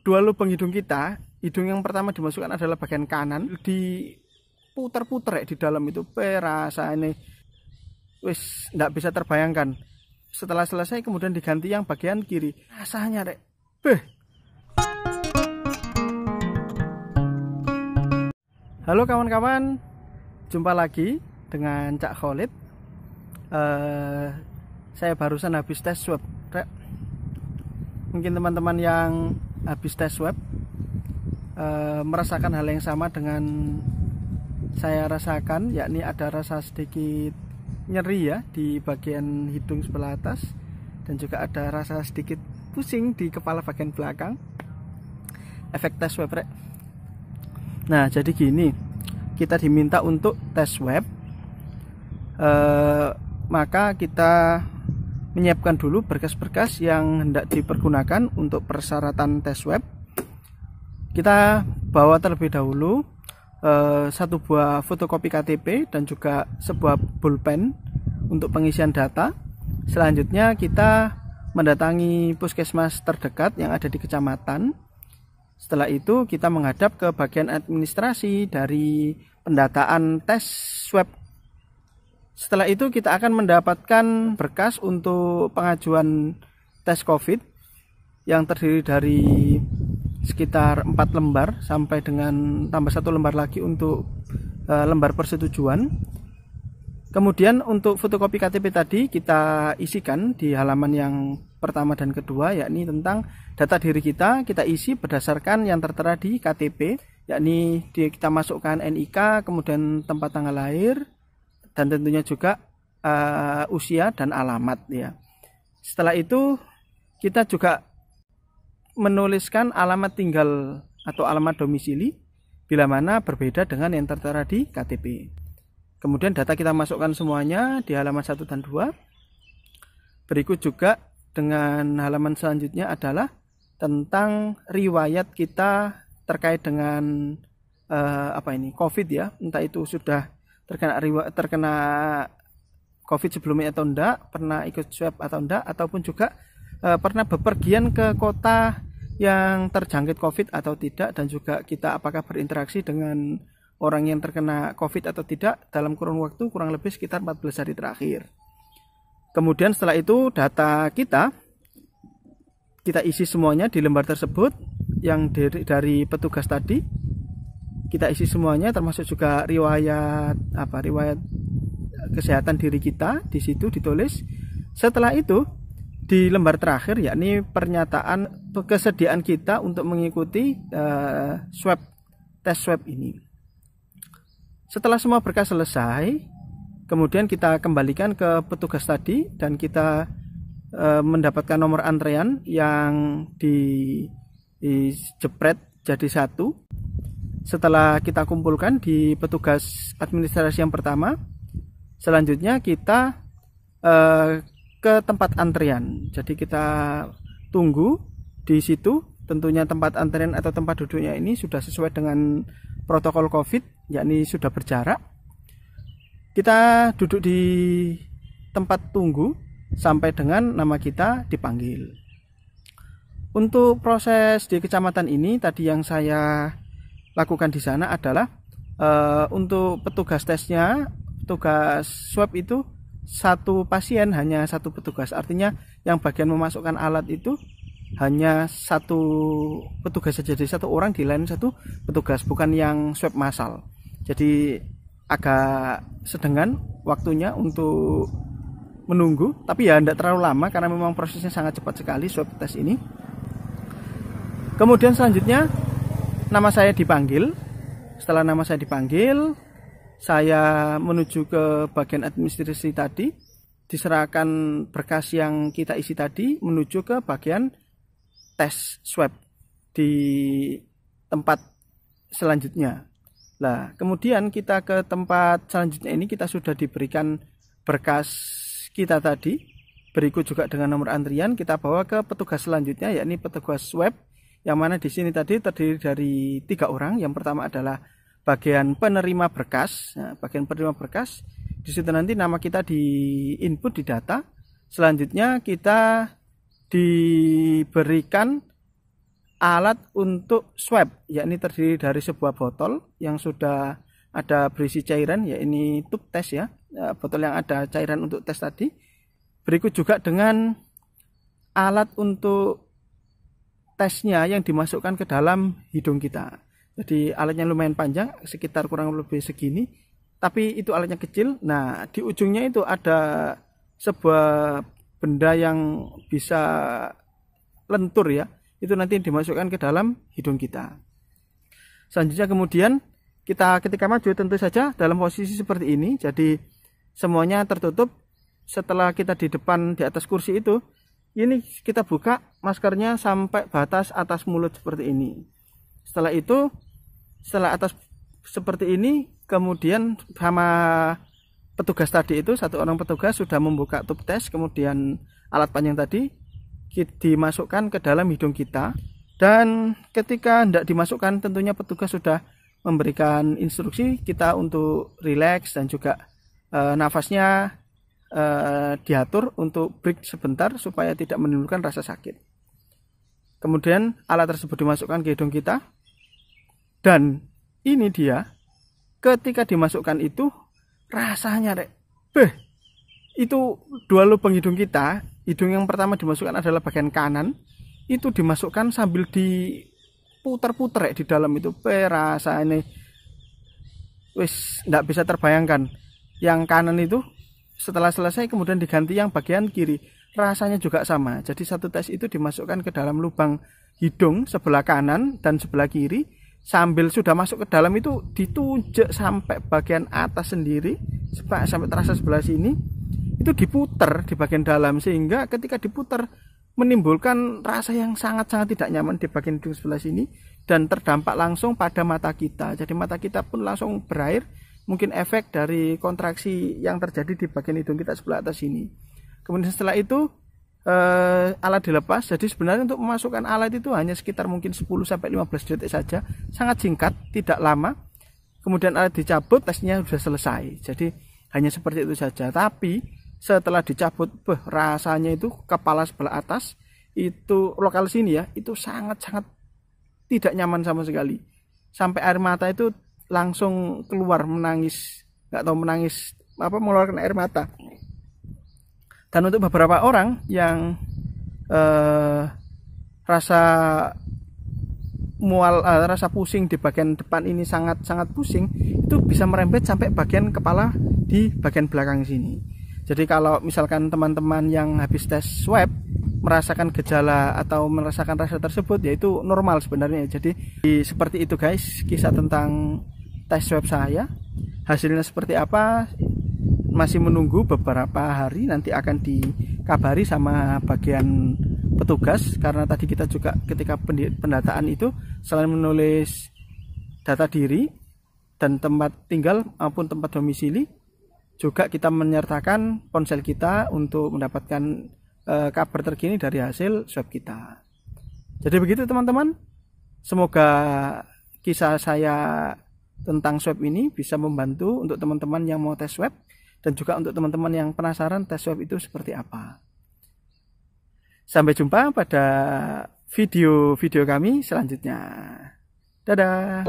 dua lubang hidung kita, hidung yang pertama dimasukkan adalah bagian kanan, diputer-puter di dalam itu, perasa ini wis nggak bisa terbayangkan. Setelah selesai kemudian diganti yang bagian kiri, rasanya rek, beh. Halo kawan-kawan, jumpa lagi dengan Cak Khalid. Saya barusan habis tes swab, rek. Mungkin teman-teman yang habis tes swab merasakan hal yang sama dengan saya rasakan, yakni ada rasa sedikit nyeri ya di bagian hidung sebelah atas, dan juga ada rasa sedikit pusing di kepala bagian belakang. Efek tes swab, rek. Nah, jadi gini, kita diminta untuk tes swab, maka kita menyiapkan dulu berkas-berkas yang hendak dipergunakan untuk persyaratan tes swab. Kita bawa terlebih dahulu satu buah fotokopi KTP dan juga sebuah pulpen untuk pengisian data. Selanjutnya kita mendatangi puskesmas terdekat yang ada di kecamatan. Setelah itu kita menghadap ke bagian administrasi dari pendataan tes swab. Setelah itu kita akan mendapatkan berkas untuk pengajuan tes COVID yang terdiri dari sekitar 4 lembar sampai dengan tambah 1 lembar lagi untuk lembar persetujuan. Kemudian untuk fotokopi KTP tadi kita isikan di halaman yang pertama dan kedua, yakni tentang data diri kita isi berdasarkan yang tertera di KTP, yakni kita masukkan NIK, kemudian tempat tanggal lahir, dan tentunya juga usia dan alamat ya. Setelah itu kita juga menuliskan alamat tinggal atau alamat domisili bila mana berbeda dengan yang tertera di KTP. Kemudian data kita masukkan semuanya di halaman 1 dan 2. Berikut juga dengan halaman selanjutnya adalah tentang riwayat kita terkait dengan COVID ya, entah itu sudah terkena COVID sebelumnya atau enggak, pernah ikut swab atau enggak, ataupun juga pernah bepergian ke kota yang terjangkit COVID atau tidak, dan juga kita apakah berinteraksi dengan orang yang terkena COVID atau tidak dalam kurun waktu kurang lebih sekitar 14 hari terakhir. Kemudian setelah itu data kita isi semuanya di lembar tersebut yang dari petugas tadi. Kita isi semuanya, termasuk juga riwayat kesehatan diri kita di situ ditulis. Setelah itu di lembar terakhir, yakni pernyataan kesediaan kita untuk mengikuti tes swab ini. Setelah semua berkas selesai, kemudian kita kembalikan ke petugas tadi dan kita mendapatkan nomor antrean yang dijepret jadi satu. Setelah kita kumpulkan di petugas administrasi yang pertama, selanjutnya kita ke tempat antrian. Jadi kita tunggu di situ. Tentunya tempat antrian atau tempat duduknya ini sudah sesuai dengan protokol COVID, yakni sudah berjarak. Kita duduk di tempat tunggu sampai dengan nama kita dipanggil. Untuk proses di kecamatan ini tadi yang saya lakukan di sana adalah untuk petugas tesnya, petugas swab itu satu pasien hanya satu petugas, artinya yang bagian memasukkan alat itu hanya satu petugas saja, jadi satu orang di lain satu petugas, bukan yang swab massal. Jadi agak sedengan waktunya untuk menunggu, tapi ya tidak terlalu lama karena memang prosesnya sangat cepat sekali swab tes ini. Kemudian selanjutnya nama saya dipanggil. Setelah nama saya dipanggil, saya menuju ke bagian administrasi tadi, diserahkan berkas yang kita isi tadi, menuju ke bagian tes swab di tempat selanjutnya. Nah, kemudian kita ke tempat selanjutnya ini kita sudah diberikan berkas kita tadi, berikut juga dengan nomor antrian. Kita bawa ke petugas selanjutnya, yakni petugas swab, yang mana di sini tadi terdiri dari 3 orang. Yang pertama adalah bagian penerima berkas. Nah, bagian penerima berkas di situ nanti nama kita di input di data. Selanjutnya kita diberikan alat untuk swab, yakni terdiri dari sebuah botol yang sudah ada berisi cairan, ya ini tube tes ya, botol yang ada cairan untuk tes tadi. Berikut juga dengan alat untuk tesnya yang dimasukkan ke dalam hidung kita. Jadi alatnya lumayan panjang, sekitar kurang lebih segini, tapi itu alatnya kecil. Nah, di ujungnya itu ada sebuah benda yang bisa lentur ya, itu nanti dimasukkan ke dalam hidung kita. Selanjutnya kemudian kita ketika maju tentu saja dalam posisi seperti ini, jadi semuanya tertutup. Setelah kita di depan di atas kursi itu, ini kita buka maskernya sampai batas atas mulut seperti ini. Setelah itu, setelah atas seperti ini, kemudian sama petugas tadi itu, satu orang petugas sudah membuka tube tes, kemudian alat panjang tadi dimasukkan ke dalam hidung kita. Dan ketika hendak dimasukkan, tentunya petugas sudah memberikan instruksi kita untuk rileks dan juga nafasnya diatur untuk break sebentar supaya tidak menimbulkan rasa sakit. Kemudian alat tersebut dimasukkan ke hidung kita, dan ini dia ketika dimasukkan itu rasanya itu dua lubang hidung kita. Hidung yang pertama dimasukkan adalah bagian kanan, itu dimasukkan sambil diputer-puter di dalam itu. Rasanya wis nggak bisa terbayangkan. Yang kanan itu setelah selesai kemudian diganti yang bagian kiri, rasanya juga sama. Jadi satu tes itu dimasukkan ke dalam lubang hidung sebelah kanan dan sebelah kiri, sambil sudah masuk ke dalam itu ditunjuk sampai bagian atas sendiri sampai terasa sebelah sini, itu diputer di bagian dalam, sehingga ketika diputer menimbulkan rasa yang sangat-sangat tidak nyaman di bagian hidung sebelah sini dan terdampak langsung pada mata kita. Jadi mata kita pun langsung berair, mungkin efek dari kontraksi yang terjadi di bagian hidung kita sebelah atas ini. Kemudian setelah itu alat dilepas. Jadi sebenarnya untuk memasukkan alat itu hanya sekitar mungkin 10-15 detik saja, sangat singkat, tidak lama. Kemudian alat dicabut, tesnya sudah selesai. Jadi hanya seperti itu saja. Tapi setelah dicabut, rasanya itu kepala sebelah atas itu lokal sini ya, itu sangat-sangat tidak nyaman sama sekali. Sampai air mata itu langsung keluar, menangis, nggak tahu menangis apa, mengeluarkan air mata. Dan untuk beberapa orang yang rasa mual, rasa pusing di bagian depan ini sangat pusing, itu bisa merembet sampai bagian kepala di bagian belakang sini. Jadi kalau misalkan teman-teman yang habis tes swab merasakan gejala atau merasakan rasa tersebut, yaitu normal sebenarnya. Jadi seperti itu guys, kisah tentang tes swab saya. Hasilnya seperti apa masih menunggu beberapa hari, nanti akan dikabari sama bagian petugas. Karena tadi kita juga ketika pendataan itu selain menulis data diri dan tempat tinggal maupun tempat domisili, juga kita menyertakan ponsel kita untuk mendapatkan kabar terkini dari hasil swab kita. Jadi begitu teman-teman, semoga kisah saya tentang swab ini bisa membantu untuk teman-teman yang mau tes swab, dan juga untuk teman-teman yang penasaran tes swab itu seperti apa. Sampai jumpa pada video-video kami selanjutnya. Dadah.